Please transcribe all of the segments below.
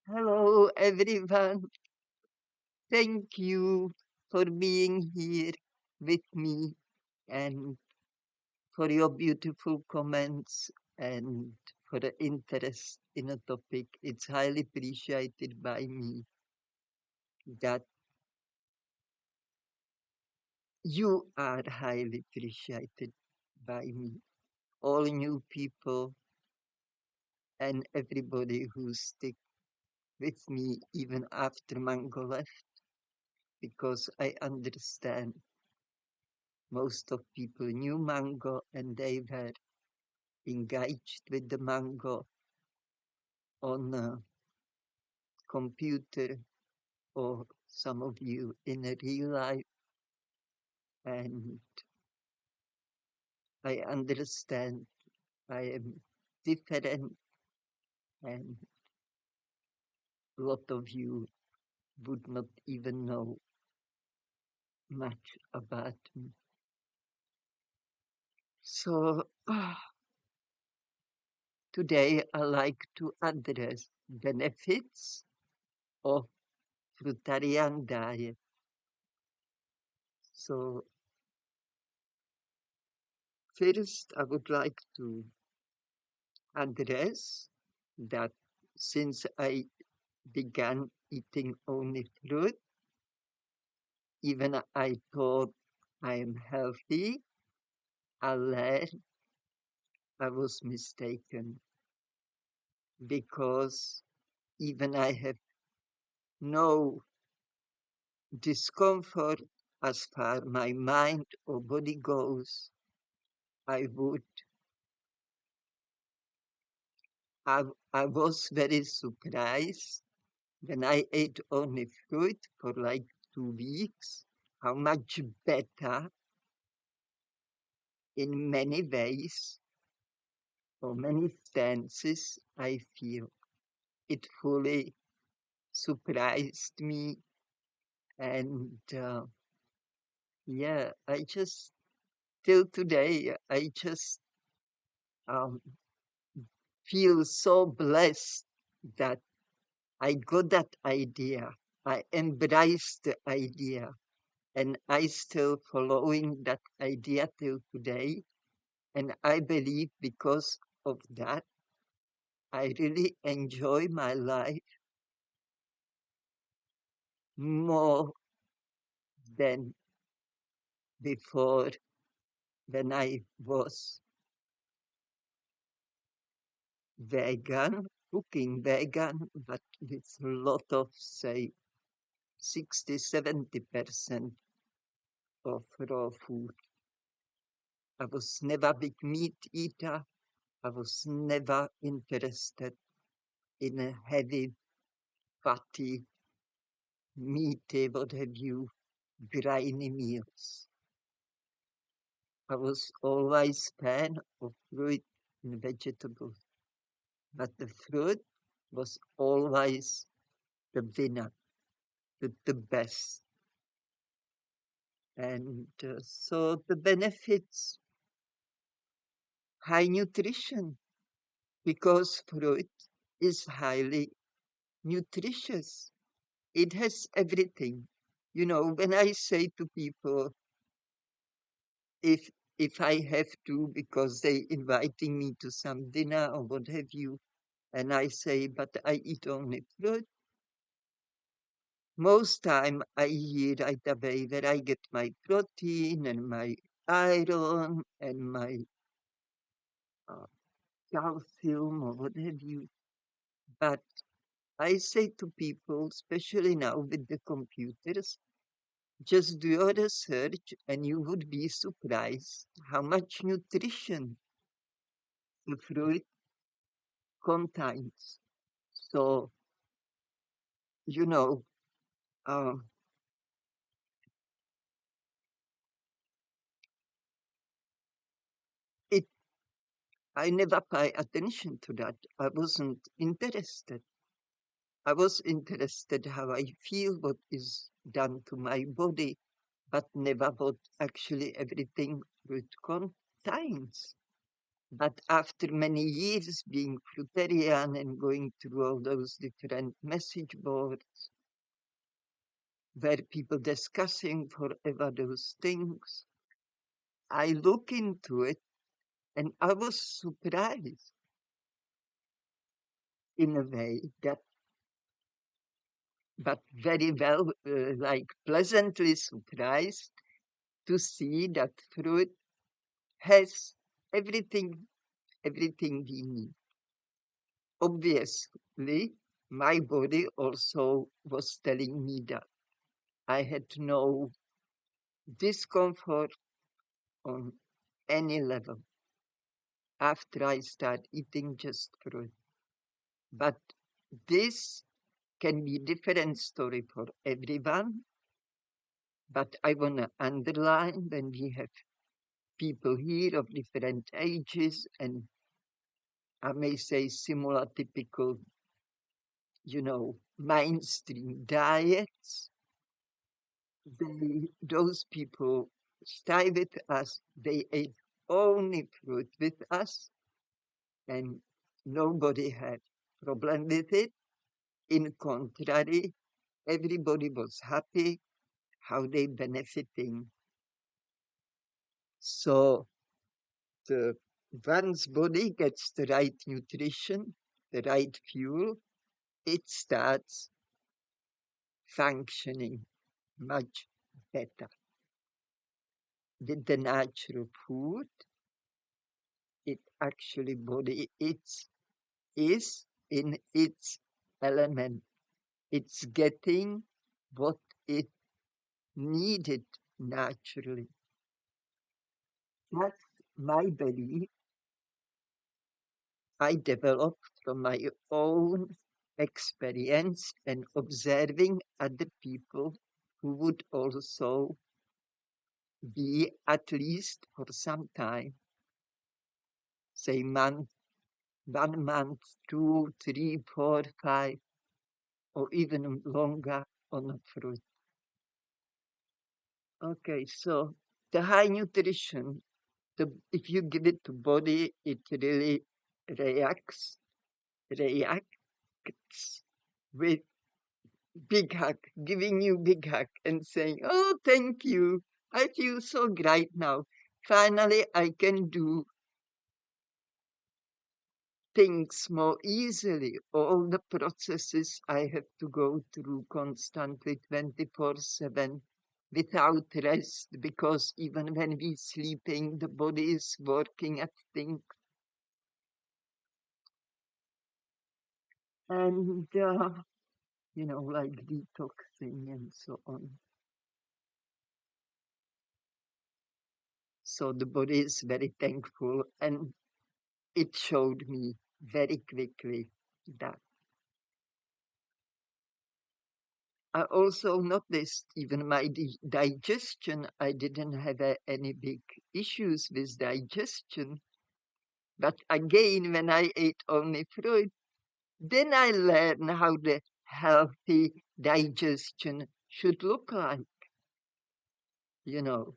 Hello, everyone. Thank you for being here with me and for your beautiful comments and for the interest in a topic. It's highly appreciated by me that you are highly appreciated by me. All new people and everybody who stick with me even after Mango left, because I understand most of people knew Mango and they were engaged with the Mango on a computer or some of you in a real life. And I understand I am different and a lot of you would not even know much about me. So today I like to address benefits of fruitarian diet. So first I would like to address that since I began eating only fruit, even I thought I am healthy, I learned I was mistaken because even I have no discomfort as far my mind or body goes. I would, I, I was very surprised when I ate only fruit for like 2 weeks, how much better in many ways or many stances I feel. It fully surprised me. And yeah, I just, till today, I just um, feel so blessed that I got that idea. I embraced the idea and I still following that idea till today. And I believe because of that, I really enjoy my life more than before when I was vegan, cooking vegan, but with a lot of, say, 60–70% of raw food. I was never big meat eater. I was never interested in a heavy, fatty, meaty, what have you, briny meals. I was always fan of fruit and vegetables, but the fruit was always the winner, the best. And so the benefits, high nutrition, because fruit is highly nutritious. It has everything. You know, when I say to people, if if I have to, because they inviting me to some dinner or what have you, and I say, but I eat only fruit, most time I hear right away where I get my protein and my iron and my uh, calcium or what have you. But I say to people, especially now with the computers, just do your research and you would be surprised how much nutrition the fruit contains. So, you know, uh, it, I never pay attention to that. I wasn't interested. I was interested how I feel, what is done to my body, but never what actually everything fruit contains. But after many years being Fruitarian and going through all those different message boards where people discussing forever those things, I look into it and I was surprised in a way that, but very well, like pleasantly surprised to see that fruit has everything we need. Obviously, my body also was telling me that I had no discomfort on any level after I start eating just fruit. But this can be different story for everyone. But I want to underline when we have people here of different ages and I may say similar typical, mainstream diets, those people stay with us, they ate only fruit with us, and nobody had problem with it. In contrary, everybody was happy how they benefiting. So the one's body gets the right nutrition, the right fuel, it starts functioning much better. With the natural food, it actually body is in its element. It's getting what it needed naturally. That's my belief I developed from my own experience and observing other people who would also be at least for some time, say 1 month, 2, 3, 4, 5, or even longer on a fruit. Okay, so the high nutrition, if you give it to body, it really reacts with big hug, giving you big hug and saying, "Oh, thank you. I feel so great now. Finally, I can do things more easily. All the processes I have to go through constantly 24/7 without rest, because even when we're sleeping, the body is working at things. And, like detoxing and so on. So the body is very thankful and it showed me very quickly that. I also noticed even my digestion, I didn't have any big issues with digestion. But again, when I ate only fruit, then I learned how the healthy digestion should look like. You know,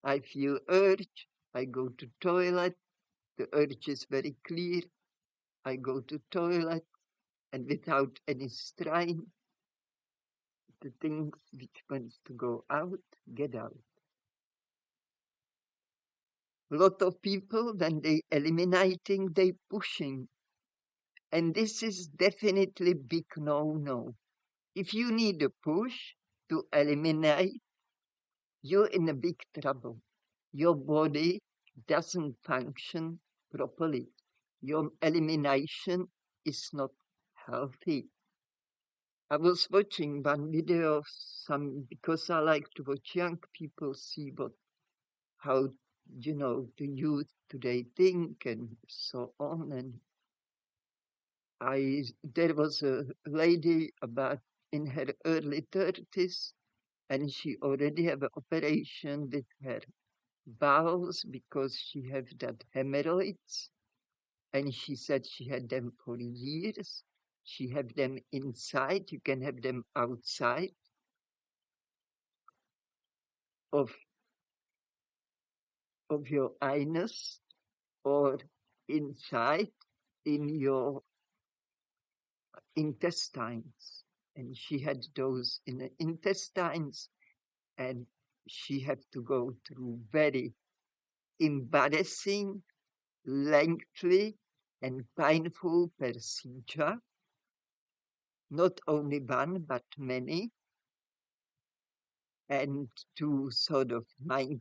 I feel urge, I go to toilet, the urge is very clear, I go to toilet, and without any strain, the things which wants to go out, get out. A lot of people, when they eliminating, they pushing. And this is definitely big no-no. If you need a push to eliminate, you're in a big trouble. Your body doesn't function properly. Your elimination is not healthy. I was watching one video of because I like to watch young people see how, the youth today think and so on. And there was a lady about in her early 30s, and she already have an operation with her bowels because she have that hemorrhoids, and she said she had them for years. She have them inside. You can have them outside of your anus, or inside in your intestines. And she had those in the intestines, and she had to go through very embarrassing, lengthy, and painful procedure, not only one, but many, and to sort of mind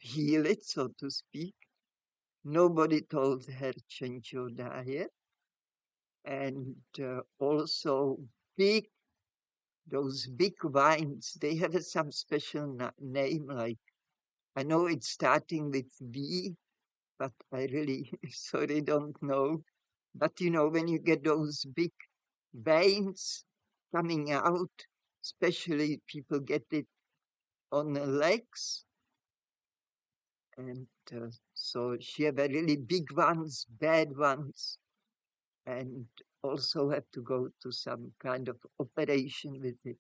heal it, so to speak. Nobody told her change your diet, and also big those big wines. They have some special name, like I know it's starting with V, but I really sorry don't know. But you know when you get those big veins coming out, especially people get it on the legs, and so she have a really big ones, bad ones, and also have to go to some kind of operation with it.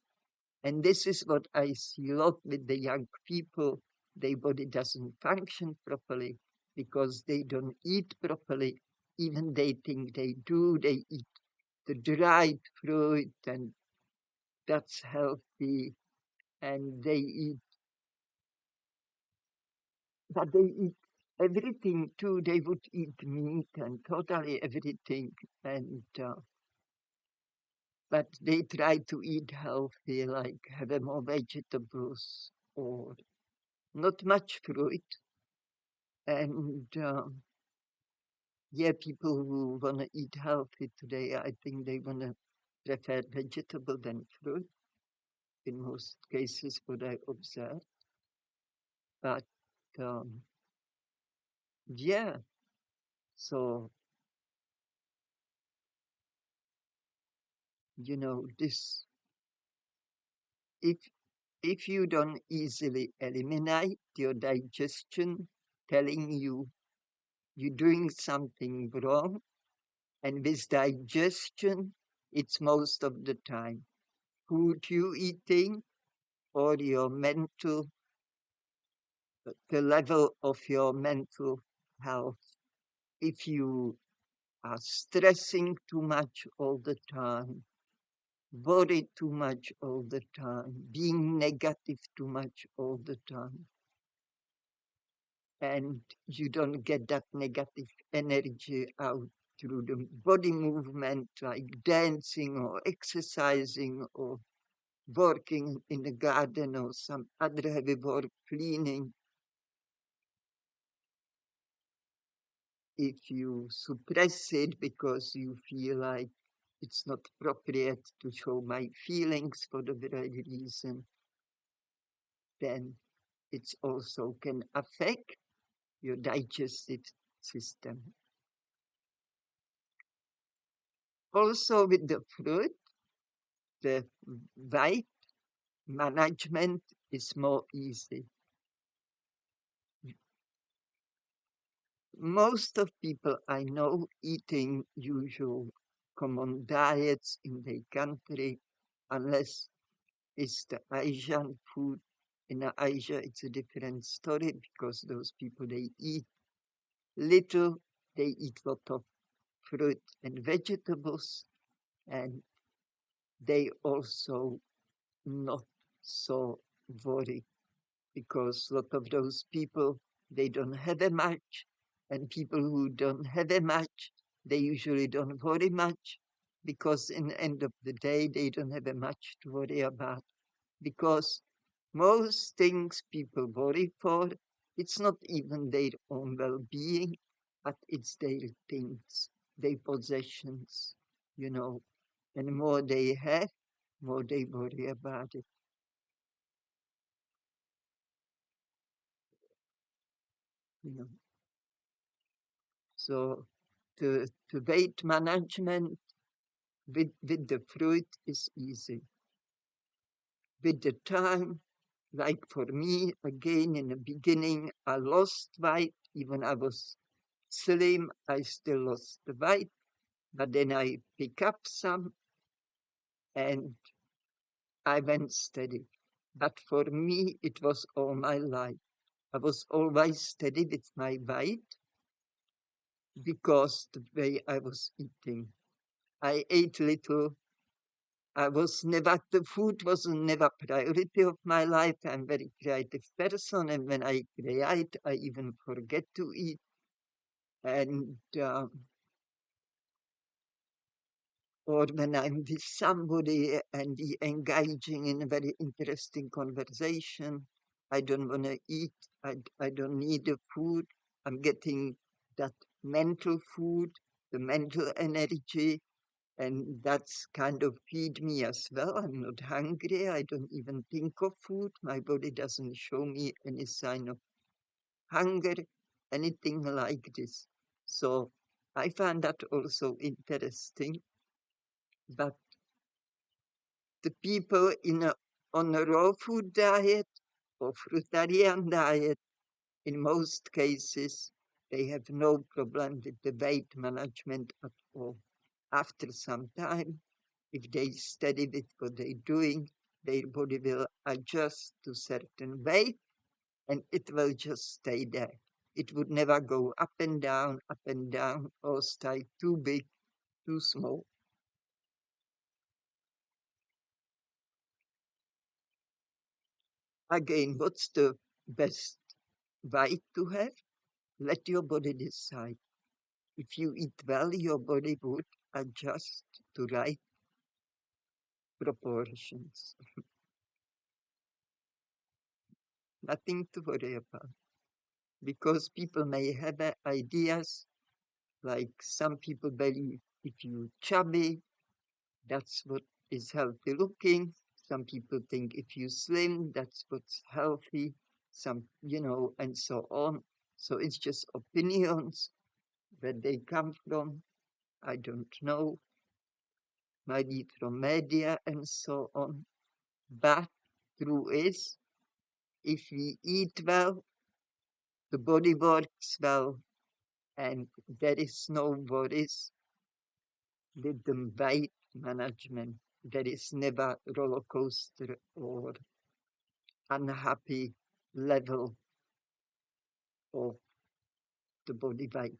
And this is what I see a lot with the young people. Their body doesn't function properly because they don't eat properly. Even they think they do. They eat the dried fruit and that's healthy. And they eat, but they eat everything too. They would eat meat and totally everything. And but they try to eat healthy, like have more vegetables or not much fruit. And yeah, people who want to eat healthy today, I think they want to prefer vegetable than fruit in most cases, what I observe. But um, yeah, so you know, this if if you don't easily eliminate your digestion, telling you you're doing something wrong, and with digestion, it's most of the time food you eating or your mental, the level of your mental health. If you are stressing too much all the time, worried too much all the time, being negative too much all the time, and you don't get that negative energy out through the body movement like dancing or exercising or working in the garden or some other heavy work, cleaning. If you suppress it because you feel like it's not appropriate to show my feelings for the very reason, then it's also can affect your digestive system. Also with the fruit, the weight management is more easy. Most of people I know eating usual common diets in their country, unless it's the Asian food. In Asia, it's a different story because those people, they eat little, they eat lot of fruit and vegetables, and they also not so worried because a lot of those people, they don't have a much, and people who don't have a much, they usually don't worry much because in the end of the day, they don't have a much to worry about because most things people worry for, it's not even their own well-being, but it's their things, their possessions, you know, and the more they have, more they worry about it, you know. So the weight management with the fruit is easy. With the time, like for me, again in the beginning, I lost weight. Even I was slim, I still lost the weight. But then I pick up some and I went steady. But for me, it was all my life. I was always steady with my weight. because the way I was eating. I ate little. I was never, the food was never priority of my life. I'm very creative person, and when I create, I even forget to eat. And or when I'm with somebody and we engaging in a very interesting conversation, I don't want to eat. I don't need the food. I'm getting that mental food, the mental energy, and that's kind of feed me as well. I'm not hungry. I don't even think of food. My body doesn't show me any sign of hunger, anything like this. So I find that also interesting. But the people on a raw food diet or fruitarian diet, in most cases, they have no problem with the weight management at all. After some time, if they steady with what they're doing, their body will adjust to certain weight and it will just stay there. It would never go up and down, or stay too big, too small. Again, what's the best weight to have? Let your body decide. If you eat well, your body would adjust to right proportions. Nothing to worry about. Because people may have ideas, like some people believe if you chubby, that's what is healthy looking. Some people think if you slim, that's what's healthy. And so on. So it's just opinions. Where they come from, I don't know. Maybe from media and so on. But true is, if we eat well, the body works well, and there is no worries with the weight management. There is never roller coaster or unhappy level of the body weight.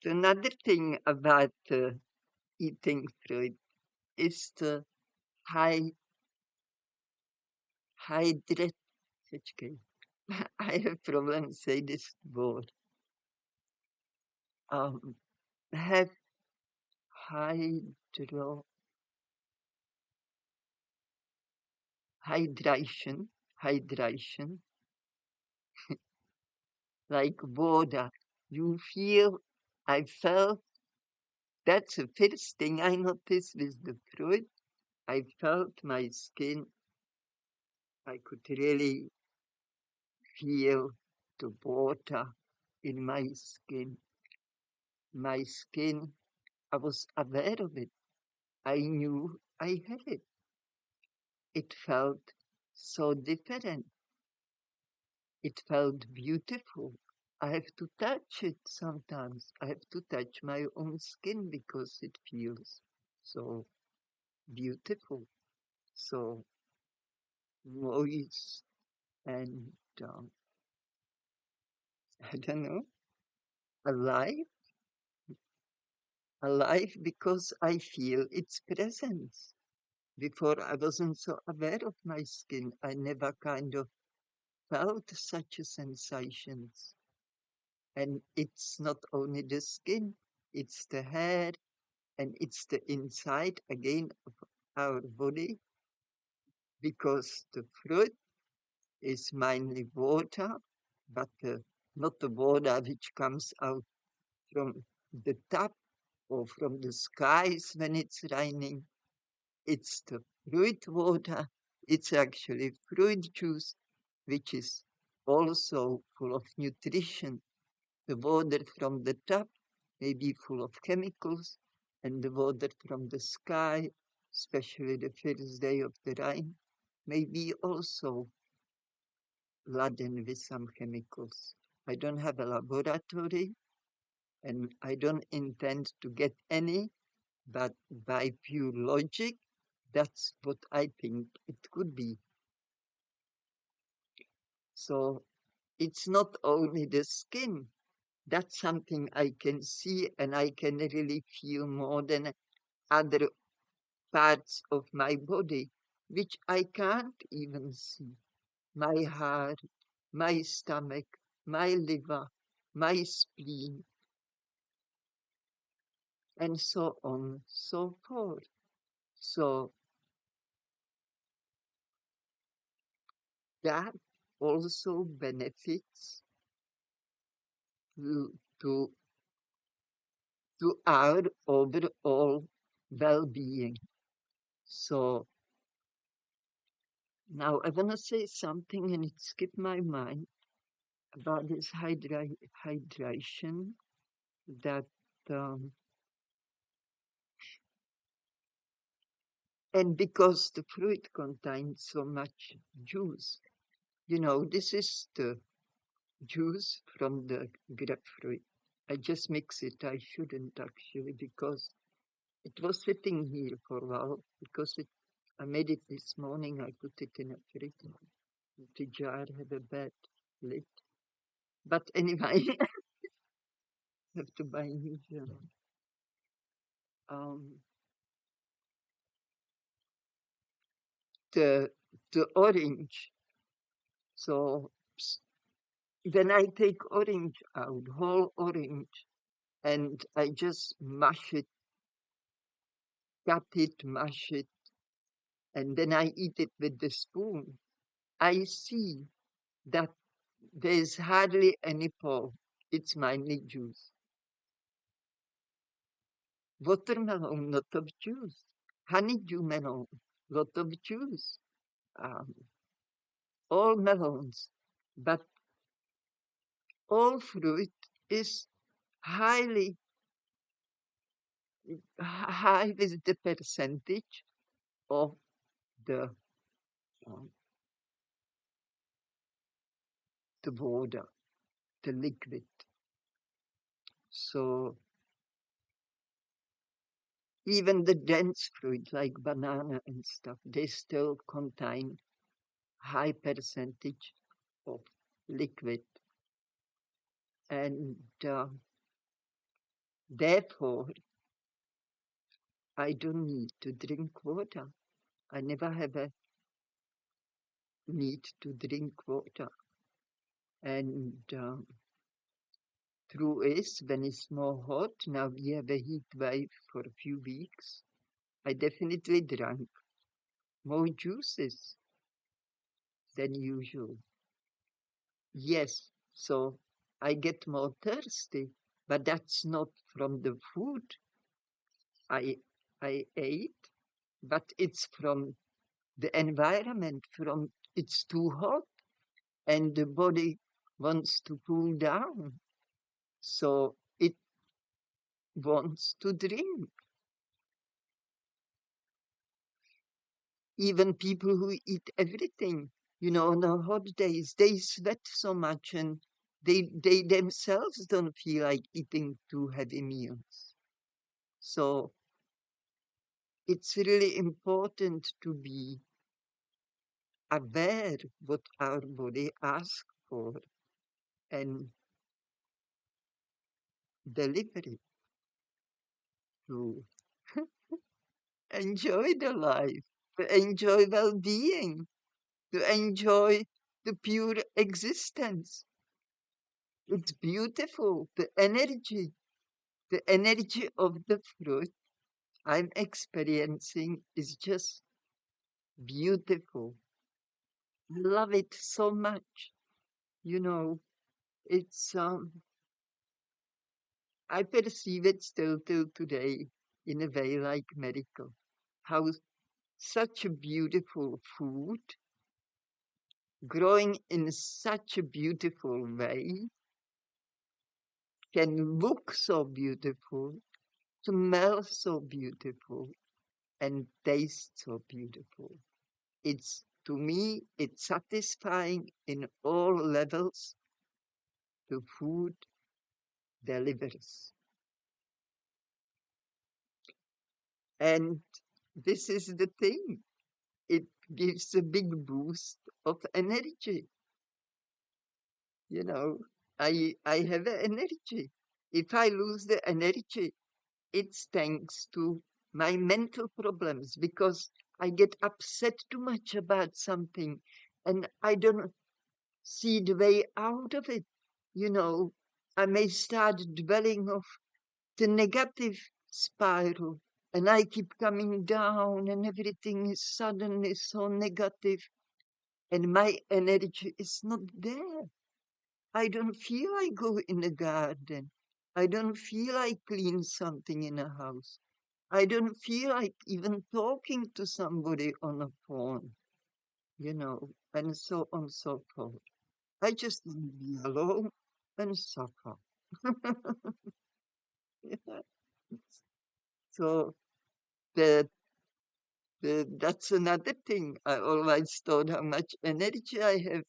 Another thing about eating fruit is the high hydrate. I have problems say this word. Um, have hydro hydration, hydration, like water. You feel, I felt, that's the first thing I noticed with the fruit. I felt my skin, I could really feel the water in my skin. My skin, I was aware of it. I knew I had it. It felt so different. It felt beautiful. I have to touch it sometimes. I have to touch my own skin because it feels so beautiful, so moist, and I don't know, alive, alive because I feel its presence. Before I wasn't so aware of my skin. I never kind of felt such a sensations. And it's not only the skin, it's the hair, and it's the inside again of our body, because the fruit is mainly water, but not the water which comes out from the tap or from the skies when it's raining. It's the fruit water. It's actually fruit juice, which is also full of nutrition. The water from the tap may be full of chemicals, and the water from the sky, especially the first day of the rain, may be also laden with some chemicals. I don't have a laboratory, and I don't intend to get any, but by pure logic, that's what I think it could be. So it's not only the skin. That's something I can see and I can really feel more than other parts of my body, which I can't even see. My heart, my stomach, my liver, my spleen, and so on, so forth. So that also benefits to, to, to our overall well-being. So now I want to say something and it skipped my mind about this hydration that um, and because the fruit contains so much juice, this is the juice from the grapefruit. I just mix it. I shouldn't actually because it was sitting here for a while because I made it this morning. I put it in a fridge. The jar had a bad lid. But anyway, I have to buy a new jar. Um, the the orange. So then I take orange out, whole orange, and I just mash it, cut it, mash it, and then I eat it with the spoon. I see that there's hardly any pulp. It's mainly juice. Watermelon, lot of juice. Honeydew melon, lot of juice. Um, all melons, but all fruit is highly high with the percentage of the um, the water, the liquid. So even the dense fruit like banana and stuff, they still contain high percentage of liquid, and therefore I don't need to drink water. I never have a need to drink water. And true is, when it's more hot, now we have a heat wave for a few weeks, I definitely drank more juices than usual. Yes, so I get more thirsty, but that's not from the food I I ate, but it's from the environment, from it's too hot and the body wants to cool down. So it wants to drink. Even people who eat everything, on the hot days, they sweat so much and they themselves don't feel like eating too heavy meals. So it's really important to be aware what our body asks for and deliver it to enjoy the life, to enjoy well-being, to enjoy the pure existence. It's beautiful, the energy of the fruit I'm experiencing is just beautiful. I love it so much. You know, it's I perceive it still till today in a way like medical. How such a beautiful food growing in such a beautiful way can look so beautiful, smell so beautiful, and taste so beautiful. It's to me, it's satisfying in all levels the food delivers. And this is the thing. It gives a big boost of energy. You know, I have energy. If I lose the energy, it's thanks to my mental problems because I get upset too much about something and I don't see the way out of it. You know, I may start dwelling of the negative spiral and I keep coming down and everything is suddenly so negative and my energy is not there. I don't feel like go in the garden. I don't feel like clean something in a house. I don't feel like even talking to somebody on a phone, and so on and so forth. I just want to be alone and suffer. Yeah. So the, that's another thing. I always thought how much energy I have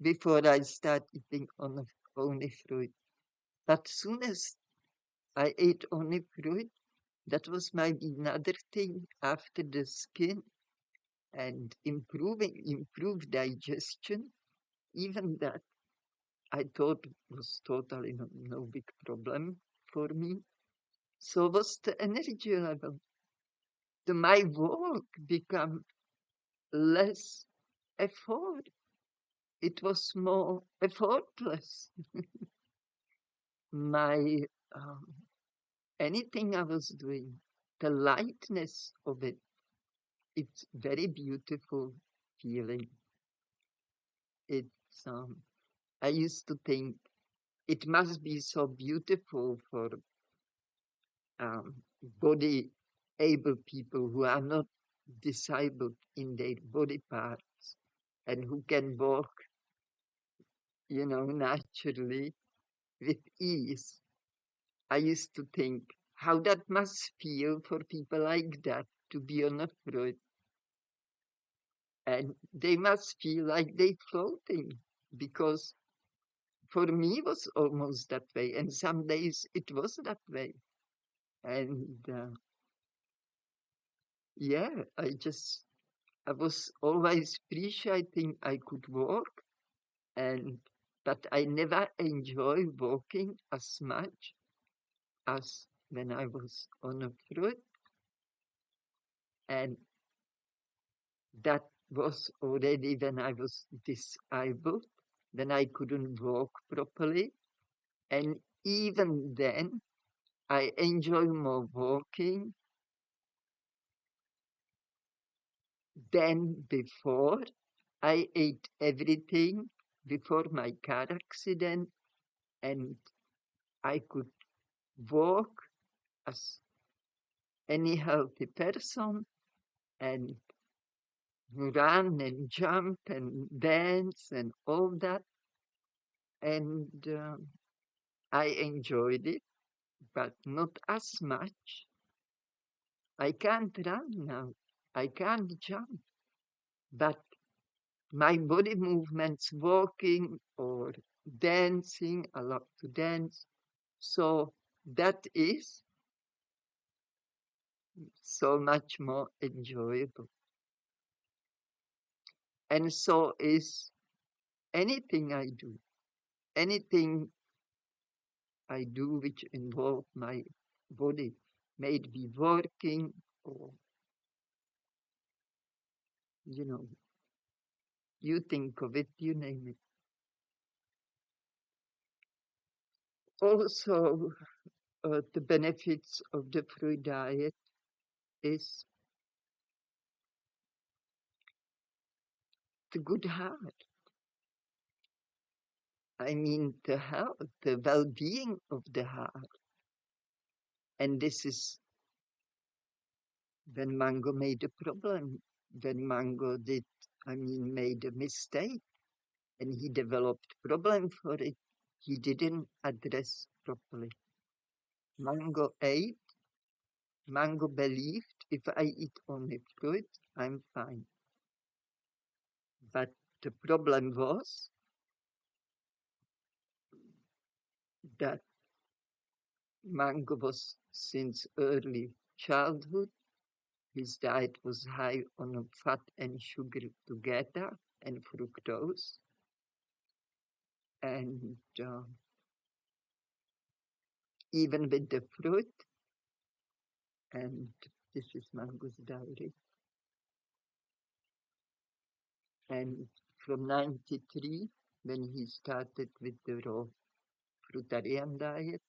before I start eating only fruit. But soon as I ate only fruit, that was maybe another thing after the skin and improved digestion. Even that I thought was totally no big problem for me. So was the energy level. My work became less effort. It was more effortless. My um, anything I was doing, the lightness of it, it's very beautiful feeling. It's I used to think it must be so beautiful for um, body able people who are not disabled in their body parts and who can walk, naturally with ease. I used to think how that must feel for people like that to be on a fruit. And they must feel like they're floating because for me it was almost that way. And some days it was that way. And yeah, I was always appreciating I could walk and but I never enjoy walking as much as when I was on a fruit, and that was already when I was disabled, when I couldn't walk properly, and even then I enjoy more walking than before. I ate everything before my car accident, and I could walk as any healthy person and run and jump and dance and all that. And I enjoyed it, but not as much. I can't run now. I can't jump. But my body movements, walking or dancing, I love to dance. So that is so much more enjoyable. And so is anything I do, anything I do which involve my body, may it be working or, you know, you think of it, you name it. Also, the benefits of the fruit diet is the good heart. I mean, the health, the well-being of the heart. And this is when Mango made a problem, when Mango made a mistake and he developed problem for it. He didn't address properly. Mango ate, Mango believed if I eat only fruit, I'm fine. But the problem was that Mango was since early childhood, his diet was high on fat and sugar together and fructose. And even with the fruit, and this is Mango's diary, and from 93, when he started with the raw fruitarian diet,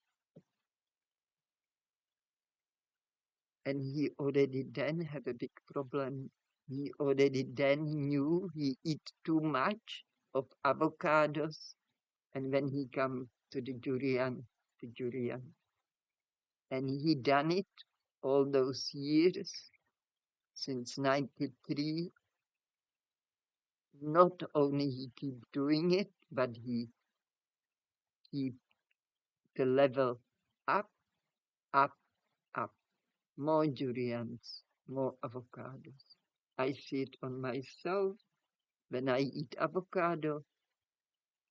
and he already then had a big problem. He already then knew he eat too much of avocados, and when he come to the durian, and he done it all those years since 93. Not only he keep doing it, but he keep the level up, up, up. More durians, more avocados. I see it on myself. When I eat avocado,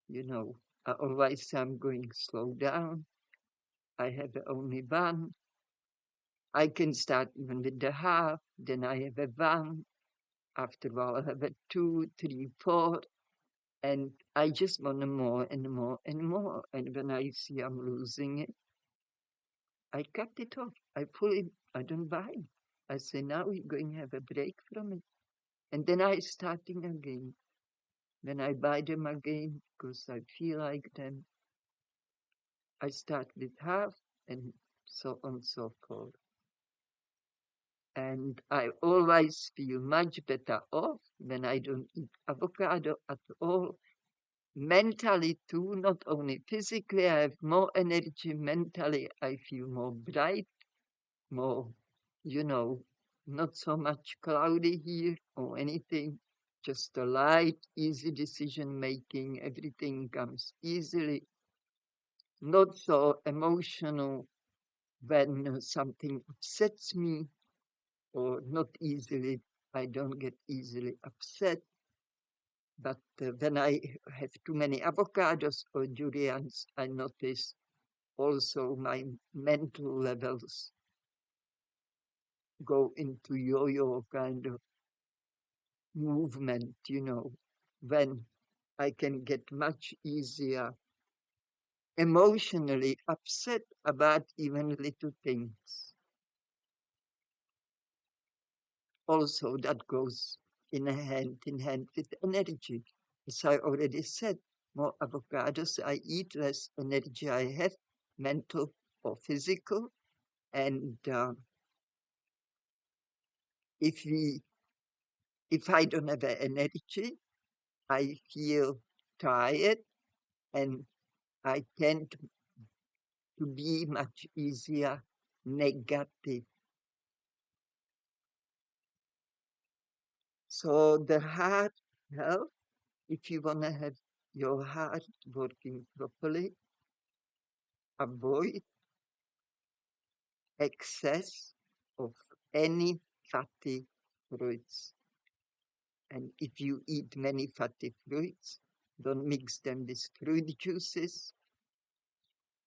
you know, otherwise I'm going slow down. I have only one. I can start even with the half, then I have a one. After a while, I have a two, three, four. And I just want more and more and more. And when I see I'm losing it, I cut it off. I pull it. I don't buy it. I say, now we're going to have a break from it. And then I starting again. When I buy them again, because I feel like them, I start with half and so on and so forth. And I always feel much better off when I don't eat avocado at all. Mentally too, not only physically, I have more energy. Mentally, I feel more bright, more, you know, not so much cloudy here or anything, just a light, easy decision making. Everything comes easily, not so emotional when something upsets me, or not easily. I don't get easily upset. But when I have too many avocados or durians, I notice also my mental levels go into yo-yo kind of movement, when I can get much easier emotionally upset about even little things. Also, that goes in hand with energy. As I already said, more avocados I eat, less energy I have, mental or physical. And if we, if I don't have energy, I feel tired and I tend to be much easier negative. So the heart health, if you want to have your heart working properly, avoid excess of any fatty fruits. And if you eat many fatty fruits, don't mix them with fruit juices.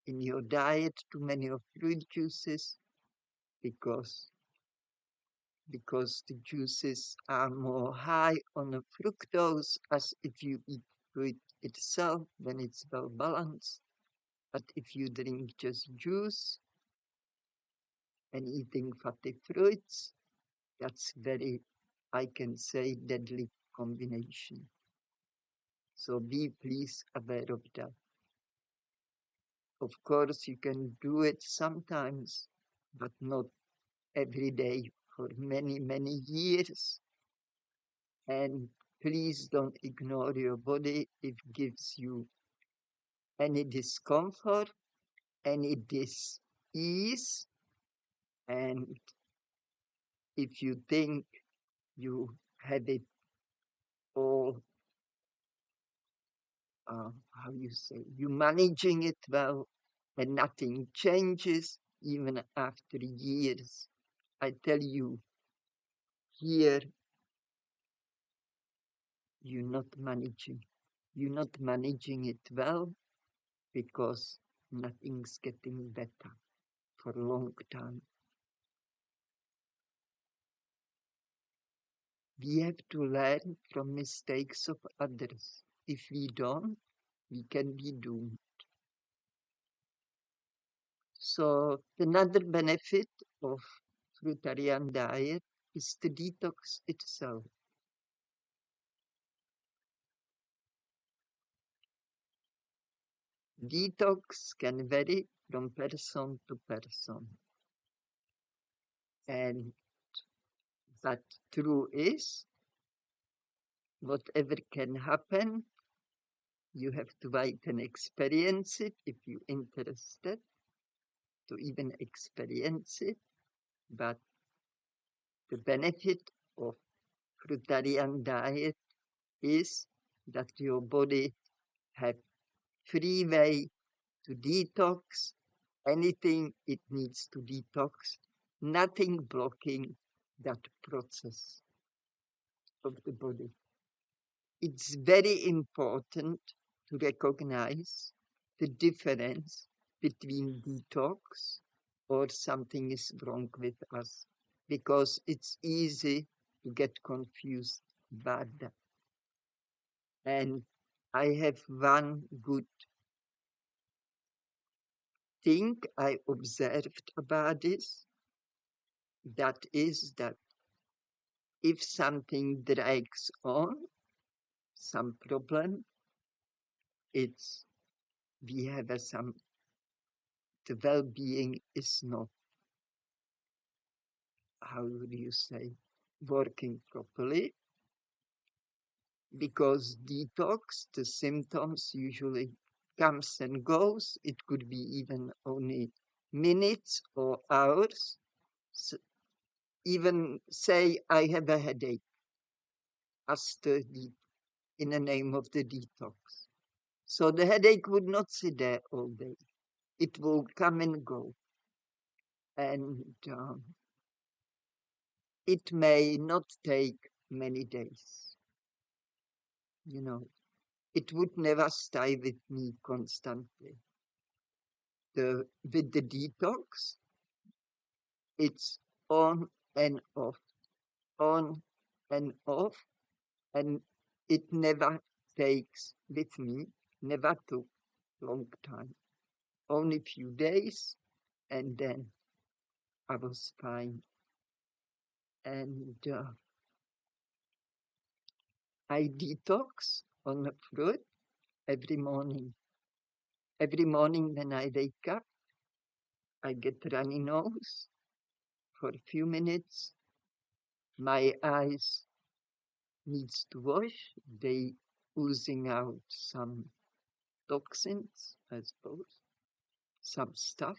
In your diet, too many of fruit juices, because the juices are more high on the fructose as if you eat fruit itself when it's well balanced. But if you drink just juice and eating fatty fruits, that's very, I can say, deadly combination. So be please aware of that. Of course, you can do it sometimes, but not every day for many, many years. And please don't ignore your body if it gives you any discomfort, any dis-ease. And if you think you have it all, how you say, you managing it well and nothing changes even after years. I tell you, here you're not managing. You're not managing it well because nothing's getting better for a long time. We have to learn from mistakes of others. If we don't, we can be doomed. So another benefit of fruitarian diet is the detox itself. Detox can vary from person to person. And but true is, whatever can happen, you have to wait and experience it if you're interested to even experience it. But the benefit of fruitarian diet is that your body have free way to detox anything it needs to detox, nothing blocking that process of the body. It's very important to recognize the difference between detox or something is wrong with us, because it's easy to get confused about that. And I have one good thing I observed about this, that is that if something drags on, some problem, it's we have some, the well-being is not, how would you say, working properly, because detox, the symptoms usually comes and goes. It could be even only minutes or hours. So even say I have a headache after in the name of the detox. So the headache would not sit there all day. It will come and go. And it may not take many days. You know, it would never stay with me constantly. With the detox, it's on and off, on and off, and it never takes with me, never took long time, only few days, and then I was fine. And I detox on the fruit every morning. Every morning when I wake up, I get runny nose for a few minutes. My eyes needs to wash. They oozing out some toxins, I suppose, some stuff,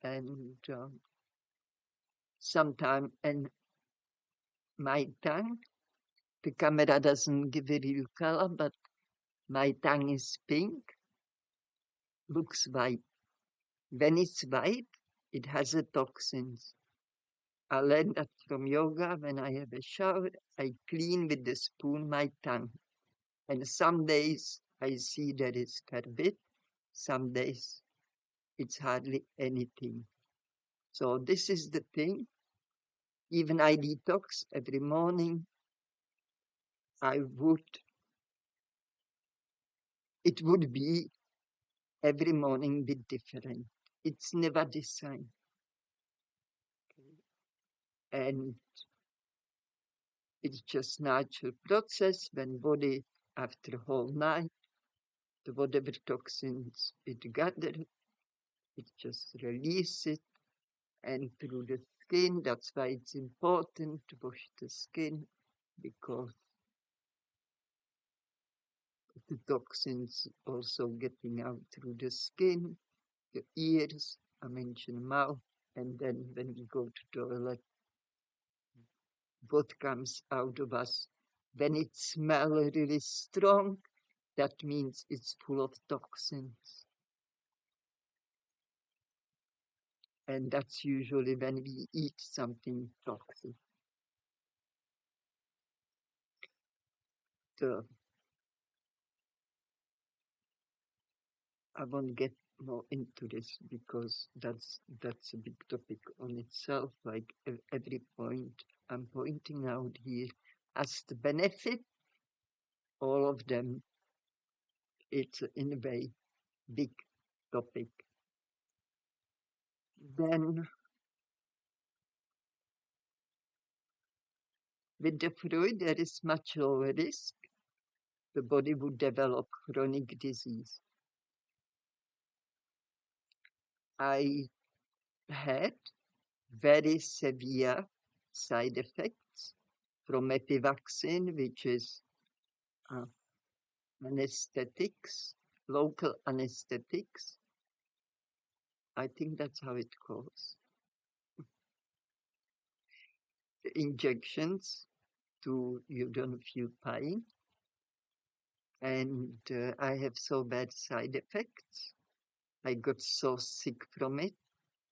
and sometime, and my tongue, the camera doesn't give a real color, but my tongue is pink, looks white. When it's white, it has a toxins. I learned that from yoga. When I have a shower, I clean with the spoon my tongue. And some days I see there is fair bit, some days it's hardly anything. So this is the thing. Even I detox every morning. It would be every morning bit different. It's never the same. And it's just natural process when body, after a whole night, the whatever toxins it gathered, it just release it, and through the skin. That's why it's important to wash the skin, because the toxins also getting out through the skin, the ears, I mentioned mouth, and then when we go to toilet, what comes out of us. When it smells really strong, that means it's full of toxins. And that's usually when we eat something toxic. The I won't get more into this because that's a big topic on itself. Like every point I'm pointing out here as the benefit, all of them it's in a way big topic. Then with the fruit, there is much lower risk. The body would develop chronic disease. I had very severe side effects from epivaccine, which is uh, anesthetics, local anesthetics. I think that's how it goes. The injections to you don't feel pain, and I have so bad side effects. I got so sick from it.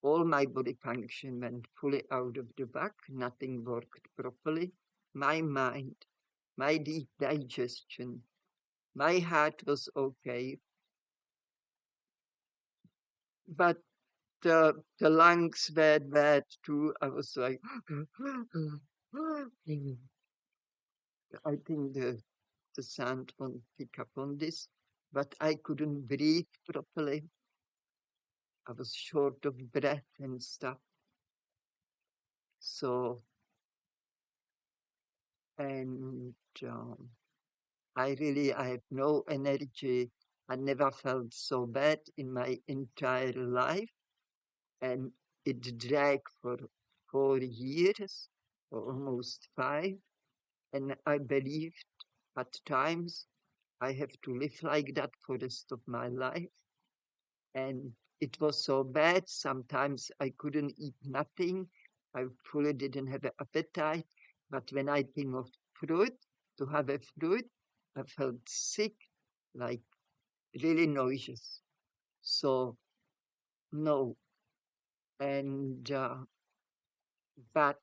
All my body function went fully out of the whack. Nothing worked properly. My mind, my deep digestion, my heart was okay, but the lungs were bad too. I was like, I think the sound won't pick up on this, but I couldn't breathe properly. I was short of breath and stuff. So, and I have no energy. I never felt so bad in my entire life. And it dragged for 4 years, or almost 5. And I believed at times I have to live like that for the rest of my life. And it was so bad. Sometimes I couldn't eat nothing. I fully didn't have an appetite. But when I think of fruit, to have a fruit, I felt sick, like really nauseous. So, no. And, but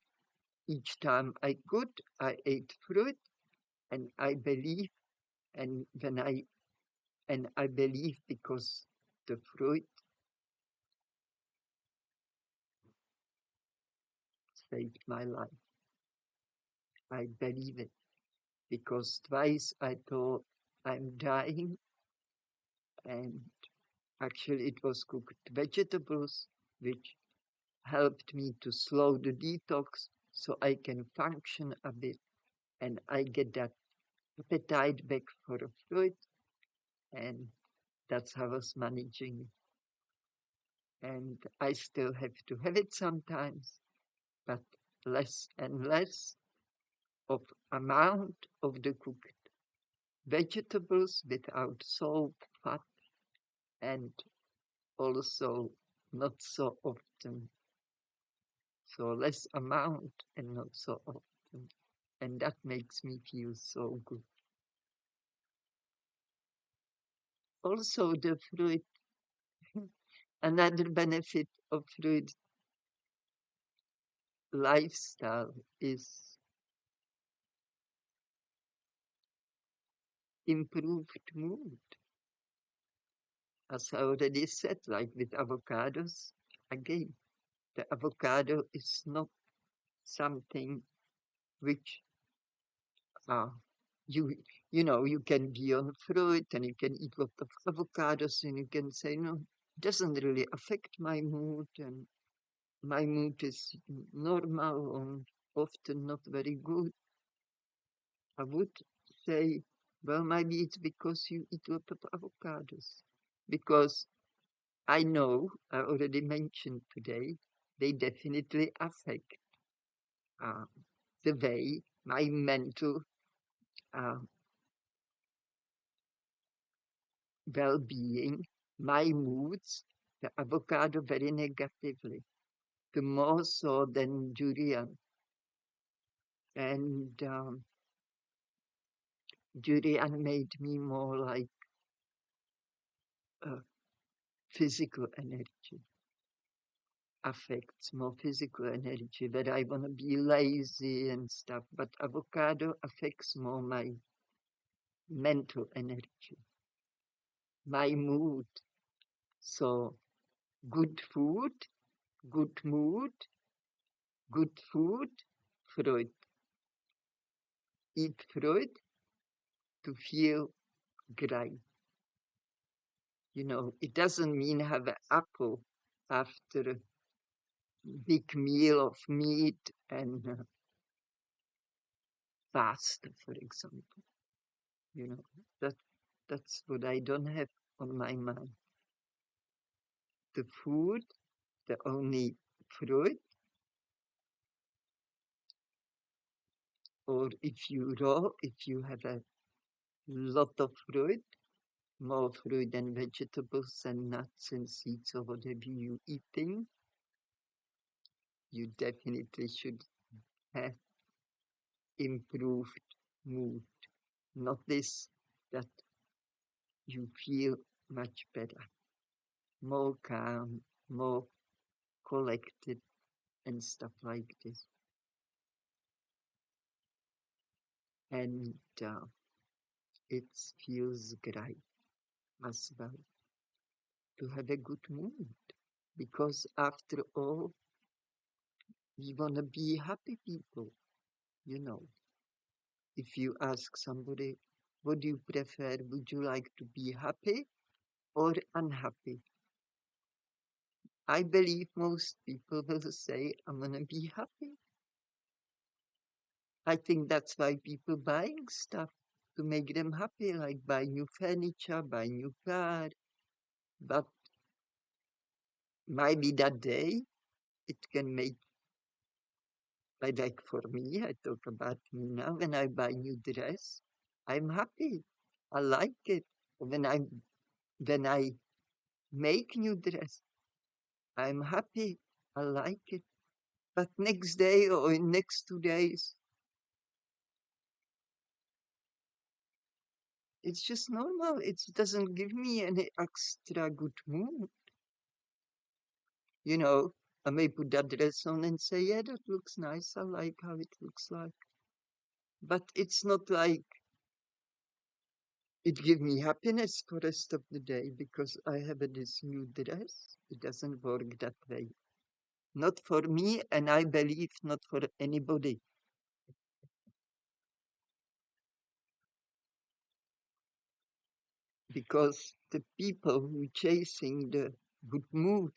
each time I could, I ate fruit, and I believe, and I believe because the fruit saved my life. I believe it because twice I thought I'm dying, and actually it was cooked vegetables which helped me to slow the detox so I can function a bit, and I get that appetite back for a fruit, and that's how I was managing it. And I still have to have it sometimes, but less and less of amount of the cooked vegetables without salt, fat, and also not so often. So less amount and not so often. And that makes me feel so good. Also, the fruit, another benefit of fruit lifestyle is improved mood. As I already said, like with avocados, again, the avocado is not something which uh, you you can be on fruit and you can eat lot of avocados and you can say no, it doesn't really affect my mood, and my mood is normal and often not very good. I would say, well, maybe it's because you eat a lot of avocados. Because I know, I already mentioned today, they definitely affect uh, the way my mental uh, well-being, my moods, the avocado very negatively, the more so than durian. And durian made me more like uh, physical energy, affects more physical energy, that I want to be lazy and stuff. But avocado affects more my mental energy, my mood. So good food, good mood, good food, fruit. Eat fruit to feel great. It doesn't mean have an apple after a big meal of meat and pasta, for example. You know, that that's what I don't have on my mind. The food, the only fruit, or if you have a lot of fruit, more fruit and vegetables and nuts and seeds or whatever you eating, you definitely should have improved mood. Not this that you feel much better, more calm, more collected and stuff like this. And it feels great as well to have a good mood because after all, we want to be happy people, you know. If you ask somebody, what do you prefer? Would you like to be happy or unhappy? I believe most people will say, I'm going to be happy. I think that's why people buying stuff to make them happy, like buy new furniture, buy new car. But maybe that day it can make, like for me, I talk about me now, when I buy new dress, I'm happy. I like it. When I make new dress, I'm happy. I like it. But next day or in next 2 days, it's just normal. It doesn't give me any extra good mood. You know, I may put that dress on and say, yeah, that looks nice. I like how it looks like. But it's not like it gives me happiness for the rest of the day because I have this new dress. It doesn't work that way. Not for me, and I believe not for anybody. Because the people who chasing the good mood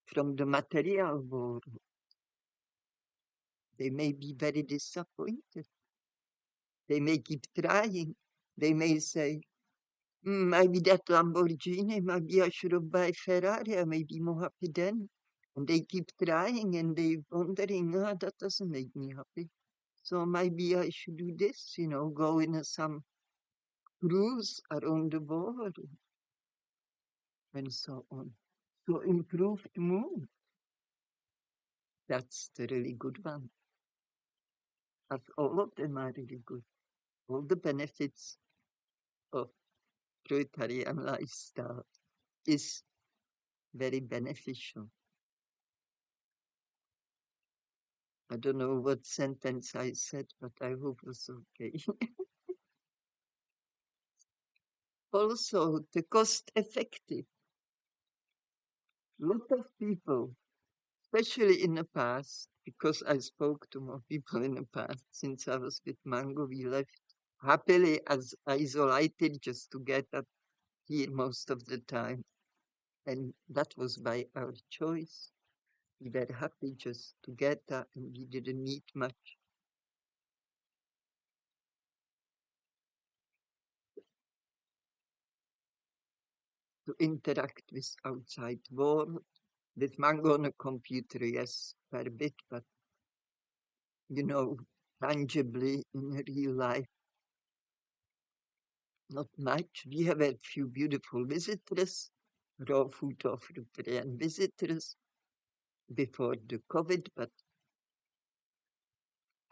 from the material world, they may be very disappointed. They may keep trying. They may say, maybe that Lamborghini, maybe I should have buy Ferrari, I may be more happy then. And they keep trying and they wondering, that doesn't make me happy. So maybe I should do this, go in some cruise around the world and so on. So improved mood, that's the really good one. As all of them are really good. All the benefits of Fruitarian lifestyle is very beneficial. I don't know what sentence I said, but I hope it's okay. Also, the cost effective. Lot of people, especially in the past, because I spoke to more people in the past, since I was with Mango, we left happily as isolated just to get up here most of the time. And that was by our choice. We were happy just together and we didn't need much to interact with outside world. With Mango on a computer, yes, quite a bit, but you know, tangibly in real life, not much. We have a few beautiful visitors, raw food of Fruitarian visitors before the COVID, but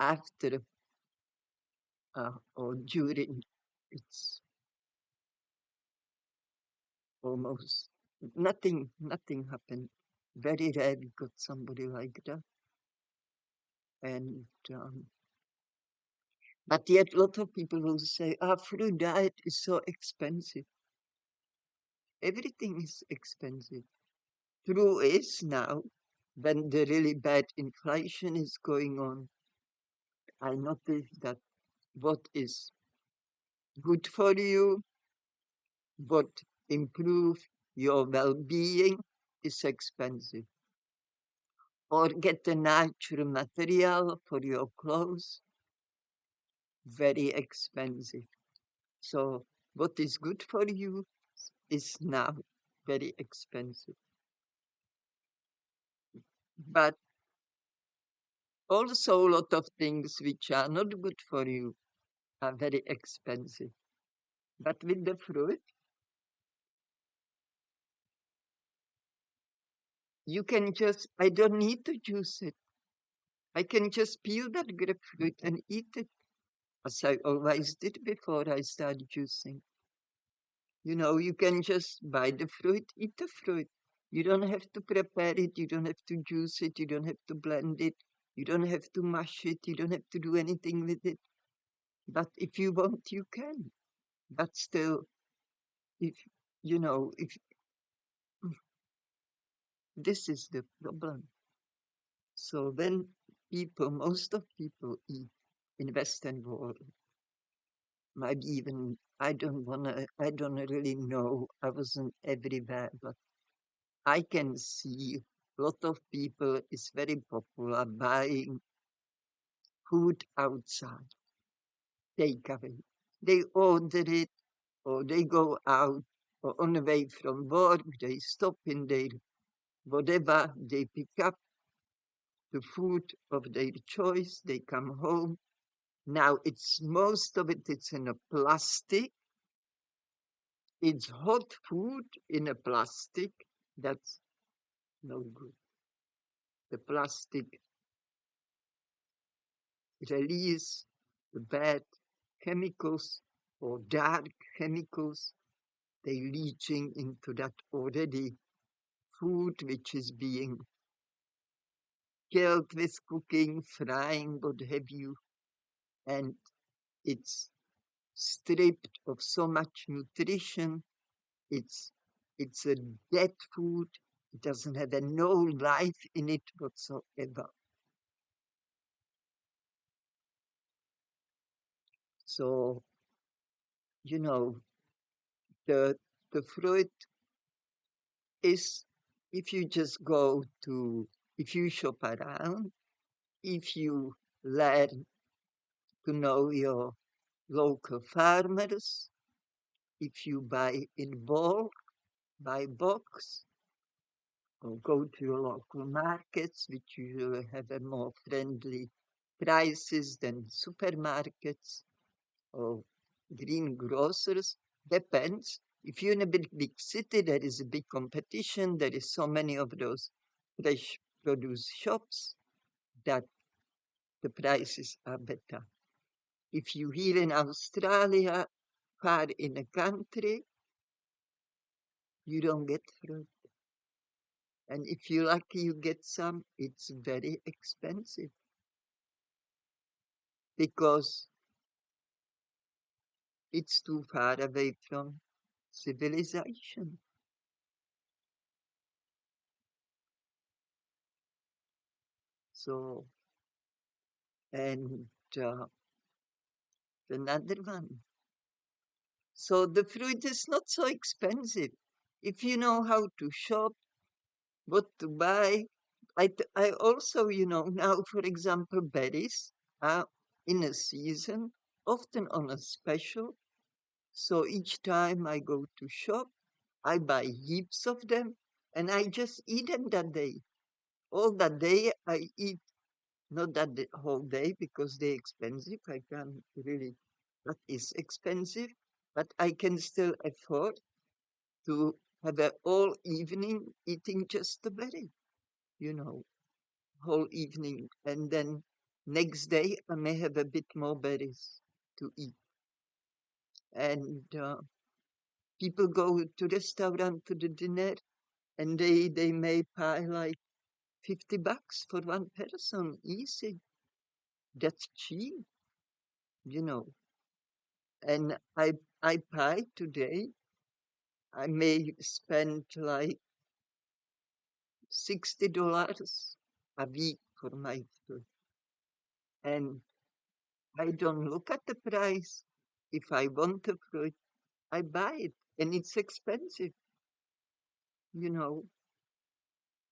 after or during, it's almost nothing happened. Very rare we got somebody like that. And but yet a lot of people will say, fruit diet is so expensive. Everything is expensive. True is now, when the really bad inflation is going on, I notice that what is good for you, what improve your well-being is expensive. Or get a natural material for your clothes, very expensive. So what is good for you is now very expensive. But also a lot of things which are not good for you are very expensive. But with the fruit, I don't need to juice it. I can just peel that grapefruit and eat it, as I always did before I started juicing. You can just buy the fruit, eat the fruit. You don't have to prepare it, you don't have to juice it, you don't have to blend it, you don't have to mash it, you don't have to do anything with it. But if you want, you can. But still, if if this is the problem. So when most of people eat in Western world, maybe even I don't really know. I wasn't everywhere, but I can see a lot of people is very popular buying food outside, takeaway. They order it or they go out or on the way from work, they stop in their whatever, they pick up the food of their choice, they come home. Now it's most of it's in a plastic. It's hot food in a plastic. That's no good. The plastic release the bad chemicals or dark chemicals. They leaching into that already food which is being killed with cooking, frying, what have you, and it's stripped of so much nutrition. It's it's a dead food. It doesn't have no life in it whatsoever. So, you know, the the fruit is if you just go to if you shop around, if you learn to know your local farmers, if you buy in bulk, buy box, or go to your local markets, which usually have a more friendly prices than supermarkets or green grocers. Depends. If you're in a big city, there is a big competition. There is so many of those fresh produce shops that the prices are better. If you here in Australia, far in a country, you don't get fruit. And if you're lucky you get some, it's very expensive because it's too far away from civilization. So, and another one. So the fruit is not so expensive. If you know how to shop, what to buy. I also, now, for example, berries are in a season, often on a special. So each time I go to shop, I buy heaps of them and I just eat them that day. All that day I eat, not that the whole day because they're expensive. I can't really, that is expensive, but I can still afford to have a all evening eating just the berry, you know, whole evening. And then next day I may have a bit more berries to eat. And people go to restaurant to the dinner and they may pay like $50 for one person, easy. That's cheap, you know. And I pay today. I may spend like $60 a week for my food. And I don't look at the price. If I want a fruit, I buy it. and it's expensive, you know.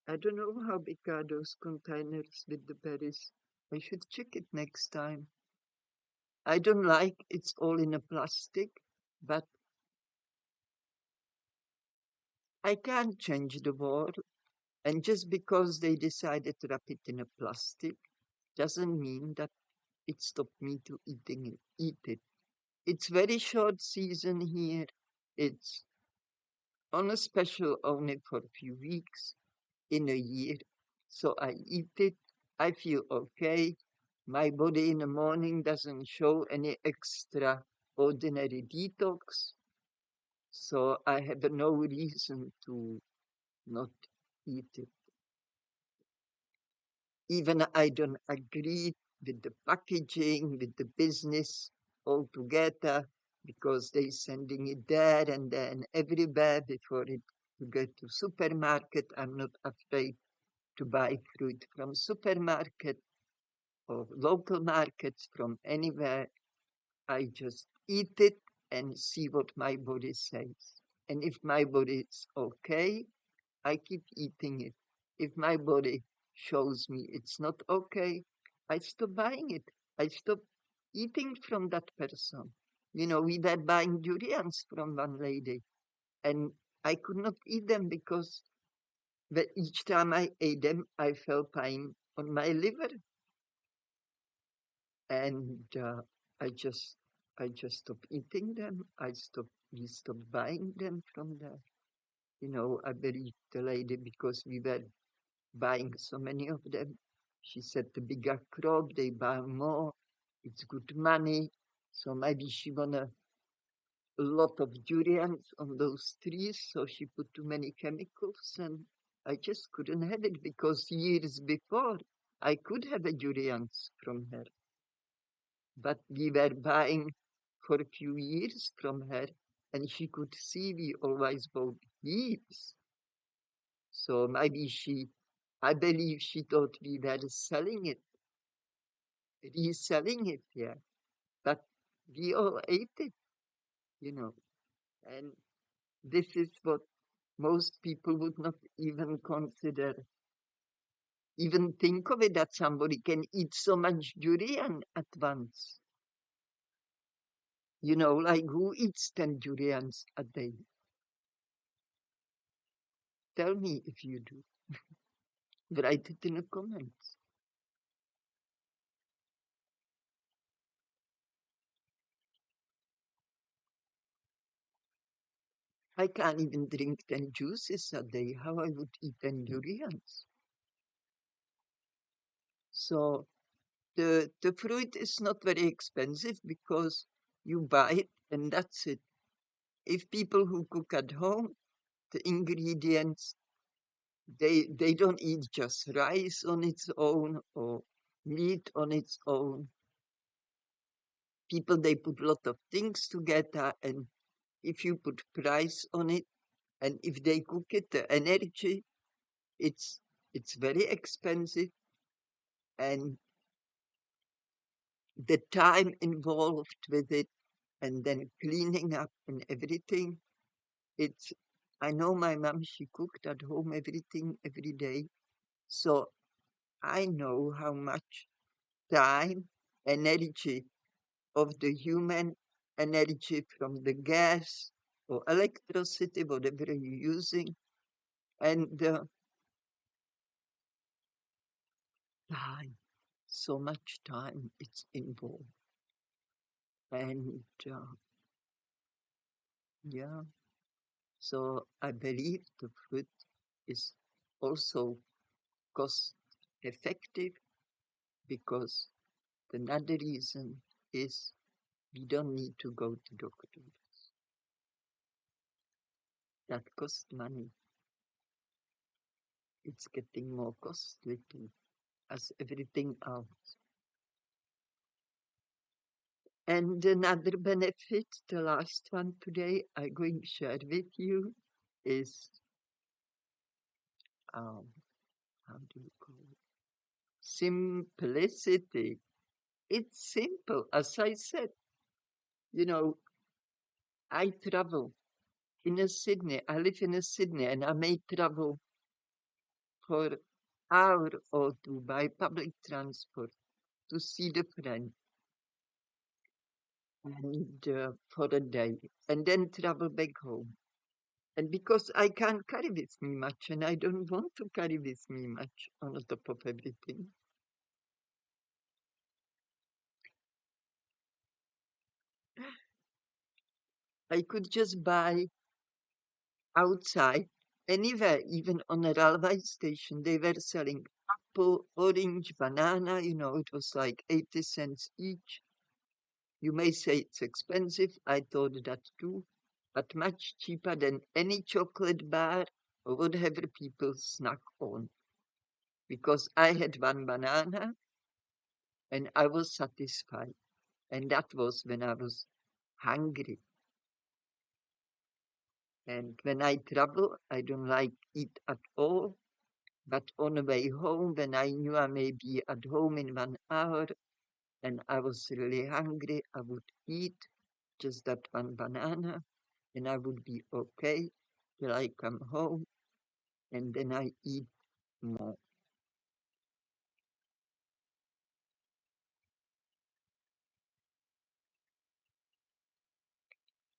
I don't know how big are those containers with the berries. I should check it next time. I don't like it's all in a plastic, but I can't change the world. And just because they decided to wrap it in a plastic doesn't mean that it stopped me to eat it. It's very short season here. It's on a special only for a few weeks in a year. So I eat it. I feel okay. My body in the morning doesn't show any extraordinary detox. So I have no reason to not eat it. Even I don't agree with the packaging, with the business altogether, because they sending it there and then everywhere before it to get to supermarket. I'm not afraid to buy fruit from supermarket or local markets from anywhere. I just eat it and see what my body says. And if my body is okay, I keep eating it. If my body shows me it's not okay, I stop buying it. I stop eating from that person. You know, we were buying durians from one lady, and I could not eat them because each time I ate them, I felt pain on my liver, and I just, I just stopped eating them. We stopped buying them from there. You know, I believe the lady because we were buying so many of them. She said the bigger crop, they buy more. It's good money. So maybe she want a lot of durians on those trees. So she put too many chemicals and I just couldn't have it because years before I could have a durians from her. But we were buying for a few years from her and she could see we always bought heaps. So maybe I believe she thought we were selling it, reselling it, yeah. But we all ate it, you know. And this is what most people would not even consider, even think of it that somebody can eat so much durian at once. You know, like who eats 10 durians a day? Tell me if you do. Write it in the comments. I can't even drink 10 juices a day. How I would eat 10 durians? So the fruit is not very expensive because you buy it and that's it. If people who cook at home, the ingredients, they don't eat just rice on its own or meat on its own. People, they put a lot of things together, and if you put price on it, and if they cook it, the energy, it's it's very expensive, and the time involved with it, and then cleaning up and everything. It's, I know my mom, she cooked at home everything every day. So I know how much time, energy of the human energy from the gas or electricity, whatever you're using, and the time, so much time it's involved. And yeah, so I believe the fruit is also cost effective because another reason is we don't need to go to doctors. That costs money. It's getting more costly too, as everything else. And another benefit, the last one today, I'm going to share with you is, um, how do you call it? Simplicity. It's simple. As I said, you know, I travel in a Sydney. I live in a Sydney, and I may travel for hour or two by public transport to see the friend and for a day, and then travel back home. And because I can't carry with me much, and I don't want to carry with me much on the top of everything, I could just buy outside, anywhere, even on a railway station. They were selling apple, orange, banana. It was like 80 cents each. You may say it's expensive. I thought that too, but much cheaper than any chocolate bar or whatever people snack on. Because I had one banana and I was satisfied. And that was when I was hungry. And when I travel, I don't like eat at all. But on the way home, when I knew I may be at home in 1 hour and I was really hungry, I would eat just that one banana and I would be okay till I come home and then I eat more.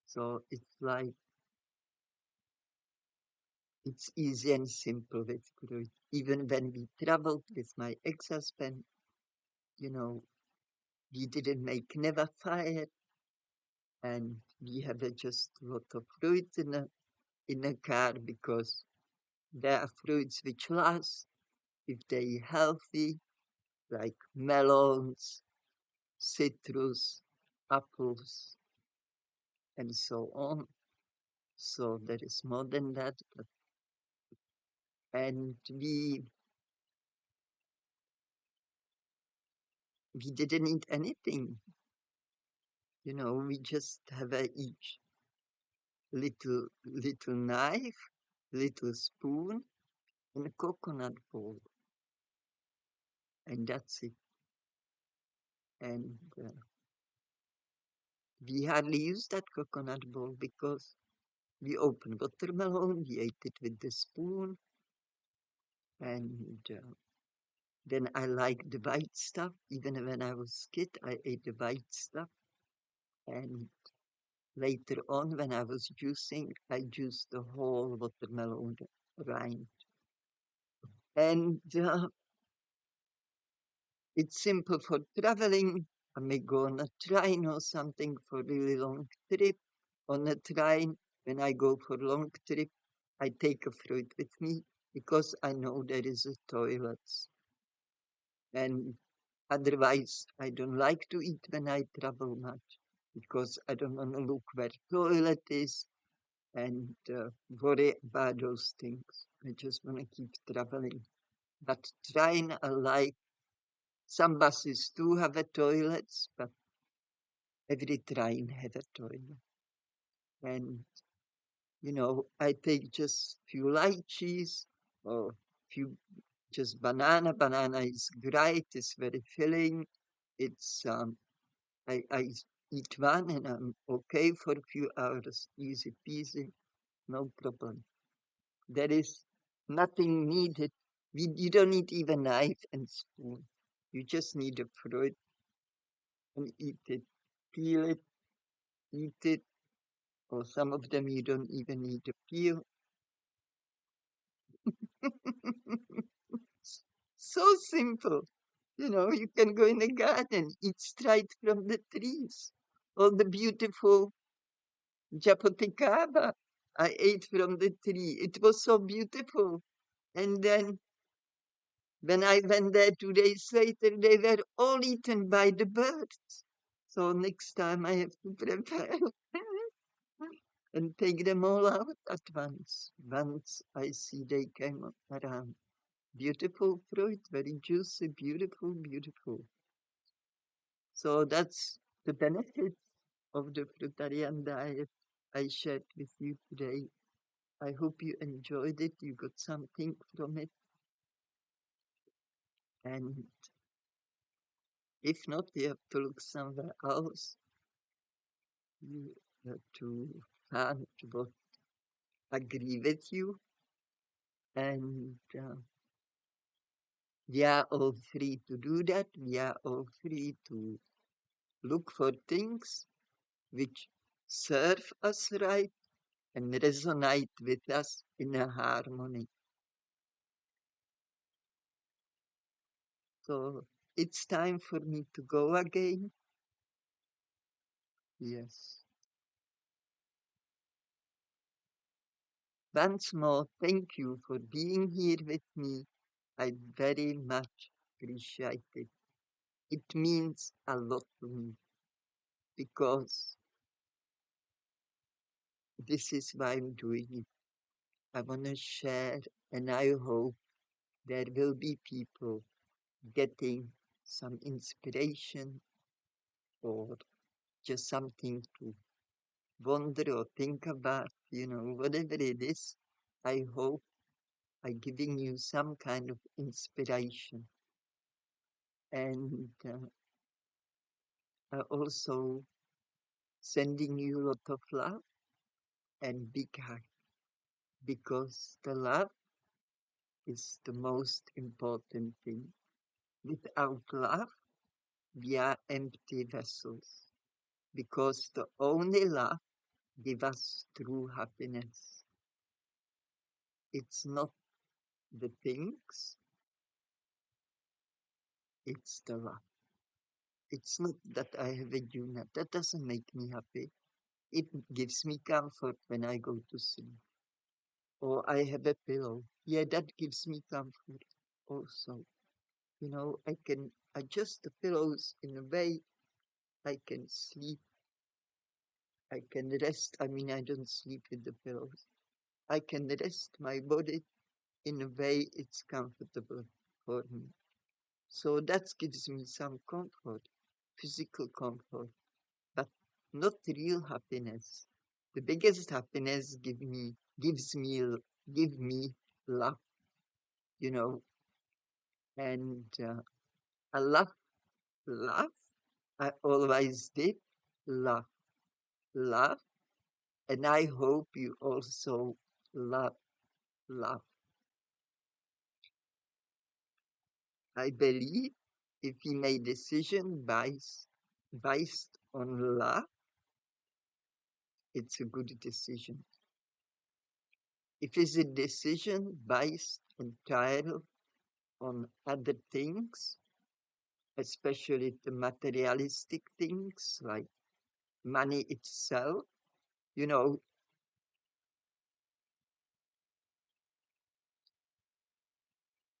So it's like it's easy and simple with fruit. Even when we traveled with my ex-husband, you know, we didn't make never fire and we have just a lot of fruit in a car because there are fruits which last if they healthy, like melons, citrus, apples, and so on. So there is more than that, and we didn't eat anything. We just have each little knife, little spoon, and a coconut bowl, and that's it. And we hardly use that coconut bowl because we opened watermelon, we ate it with the spoon, and then I like the white stuff. Even when I was kid, I ate the white stuff. And later on, when I was juicing, I juiced the whole watermelon rind. And it's simple for traveling. I may go on a train or something for a really long trip. On a train, when I go for a long trip, I take a fruit with me because I know there is a toilet. And otherwise, I don't like to eat when I travel much because I don't want to look where toilet is and worry about those things. I just want to keep traveling. But train, I like. Some buses do have a toilets, but every train has a toilet. And I take just few light cheese or few just banana. Banana is great. It's very filling. It's I eat one and I'm okay for a few hours. Easy peasy, no problem. There is nothing needed. You don't need even knife and spoon. You just need a fruit and eat it. Peel it, eat it, or some of them you don't even need to peel. So simple. You can go in the garden, eat straight from the trees. All the beautiful japoticaba I ate from the tree. It was so beautiful. And then when I went there 2 days later, they were all eaten by the birds. So next time I have to prepare and take them all out at once. Once I see they came around. Beautiful fruit, very juicy, beautiful, beautiful. So that's the benefits of the fruitarian diet I shared with you today. I hope you enjoyed it, you got something from it. And if not, you have to look somewhere else to find what agree with you. And we are all free to do that. We are all free to look for things which serve us right and resonate with us in a harmony. So it's time for me to go again. Yes. Once more, thank you for being here with me. I very much appreciate it. It means a lot to me because this is why I'm doing it. I want to share, and I hope there will be people getting some inspiration or just something to wonder or think about, whatever it is. I hope I'm giving you some kind of inspiration. And I also sending you a lot of love and big hug because the love is the most important thing. Without love, we are empty vessels because the only love gives us true happiness. It's not the things, it's the love. It's not that I have a unit. That doesn't make me happy. It gives me comfort when I go to sleep. Or I have a pillow. Yeah, that gives me comfort also. I can adjust the pillows in a way I can sleep. I can rest. I mean, I don't sleep with the pillows. I can rest my body in a way it's comfortable for me. So that gives me some comfort, physical comfort, but not real happiness. The biggest happiness give me love, you know, and I love. I always did love, love, and I hope you also love, love. I believe if we make decision based on love, it's a good decision. If it's a decision based entirely on other things, especially the materialistic things like money itself, you know,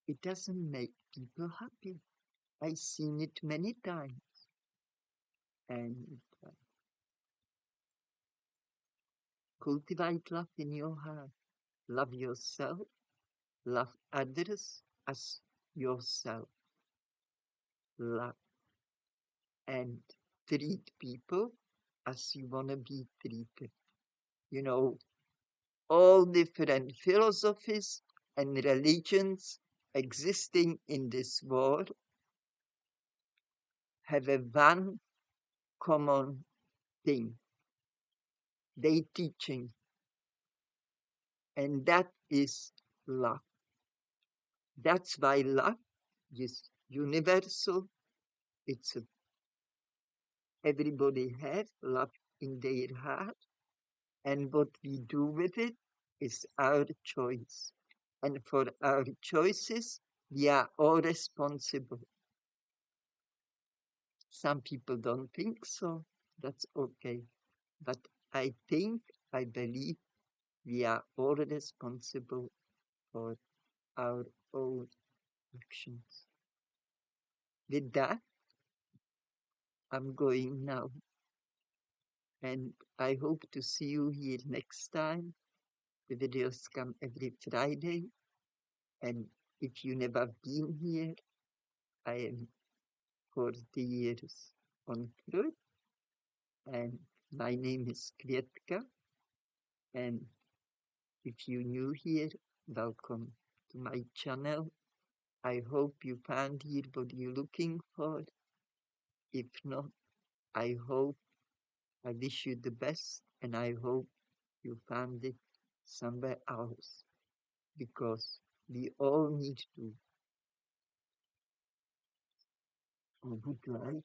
it doesn't make people happy. I've seen it many times. And cultivate love in your heart. Love yourself, love others as yourself. Love and treat people as you want to be treated. You know, all different philosophies and religions existing in this world have a one common thing, they teaching, and that is love. That's why love is universal. It's everybody has love in their heart, and what we do with it is our choice. And for our choices, we are all responsible. Some people don't think so. That's okay. But I think, I believe we are all responsible for our own actions. With that, I'm going now. And I hope to see you here next time. The videos come every Friday. And if you never been here, I am 40 years on Fruit. And my name is Kvietka. And if you're new here, welcome to my channel. I hope you found here what you're looking for. If not, I wish you the best and I hope you found it somewhere else because we all need to or would like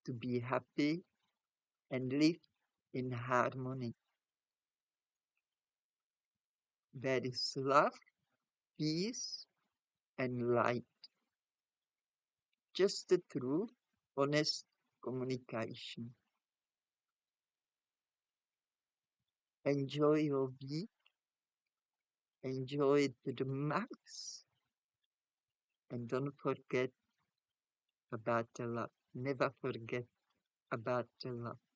to be happy and live in harmony. There is love, peace, and light. Just the true, honest communication. Enjoy your week, enjoy it to the max, and don't forget about the love. Never forget about the love.